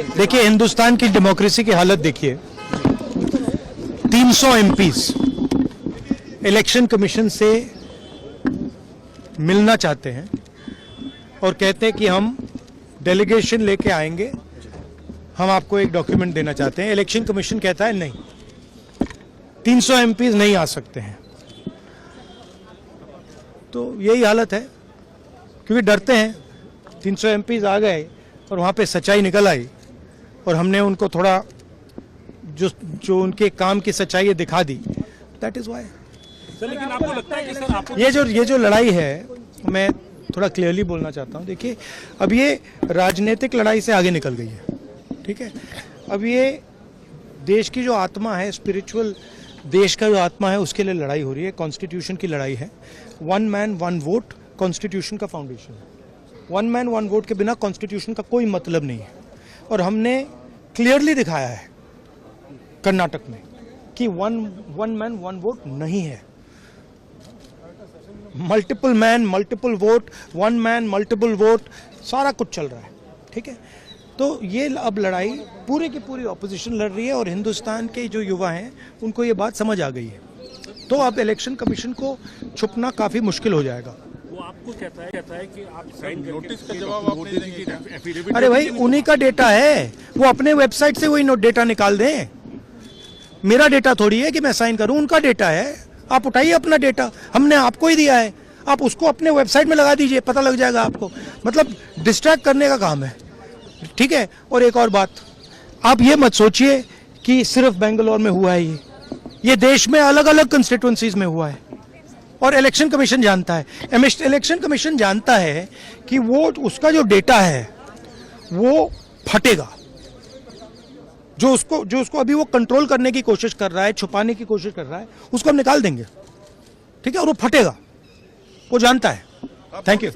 देखिए, हिंदुस्तान की डेमोक्रेसी की हालत देखिए। 300 एमपीज इलेक्शन कमीशन से मिलना चाहते हैं और कहते हैं कि हम डेलीगेशन लेके आएंगे, हम आपको एक डॉक्यूमेंट देना चाहते हैं। इलेक्शन कमीशन कहता है नहीं, 300 एमपीज नहीं आ सकते हैं। तो यही हालत है, क्योंकि डरते हैं। 300 एमपीज आ गए और वहाँ पे सच्चाई निकल आई और हमने उनको थोड़ा जो उनके काम की सच्चाई है दिखा दी। That is why. लेकिन आपको लगता है कि सर आपको ये जो लड़ाई है, मैं थोड़ा क्लियरली बोलना चाहता हूँ। देखिए, अब ये राजनीतिक लड़ाई से आगे निकल गई है, ठीक है। अब ये देश की जो आत्मा है, स्पिरिचुअल देश का जो आत्मा है, उसके लिए लड़ाई हो रही है। कॉन्स्टिट्यूशन की लड़ाई है। 1 मैन 1 वोट कॉन्स्टिट्यूशन का फाउंडेशन है। 1 मैन 1 वोट के बिना कॉन्स्टिट्यूशन का कोई मतलब नहीं है। और हमने क्लियरली दिखाया है कर्नाटक में कि 1 मैन 1 वोट नहीं है। Multiple man multiple vote, 1 man multiple vote, सारा कुछ चल रहा है, ठीक है। तो ये अब लड़ाई पूरी की पूरी ऑपोजिशन लड़ रही है और हिंदुस्तान के जो युवा हैं उनको ये बात समझ आ गई है। तो अब इलेक्शन कमीशन को छुपना काफी मुश्किल हो जाएगा। वो आपको कहता है कि आप नोटिस का जवाब आपने नहीं। अरे भाई, उन्हीं का डेटा है, वो अपने वेबसाइट से वही डेटा निकाल दें। मेरा डेटा थोड़ी है कि मैं साइन करूं, उनका डेटा है। आप उठाइए अपना डेटा, हमने आपको ही दिया है, आप उसको अपने वेबसाइट में लगा दीजिए, पता लग जाएगा आपको। मतलब डिस्ट्रैक्ट करने का काम है, ठीक है। और एक और बात, आप ये मत सोचिए कि सिर्फ बेंगलोर में हुआ है। ये देश में अलग अलग कंस्टिट्यूएंसीज में हुआ है और इलेक्शन कमीशन जानता है। इलेक्शन कमीशन जानता है कि वो उसका जो डेटा है वो फटेगा। जो उसको अभी वो कंट्रोल करने की कोशिश कर रहा है, छुपाने की कोशिश कर रहा है, उसको हम निकाल देंगे, ठीक है। और वो फटेगा, वो जानता है। Thank you.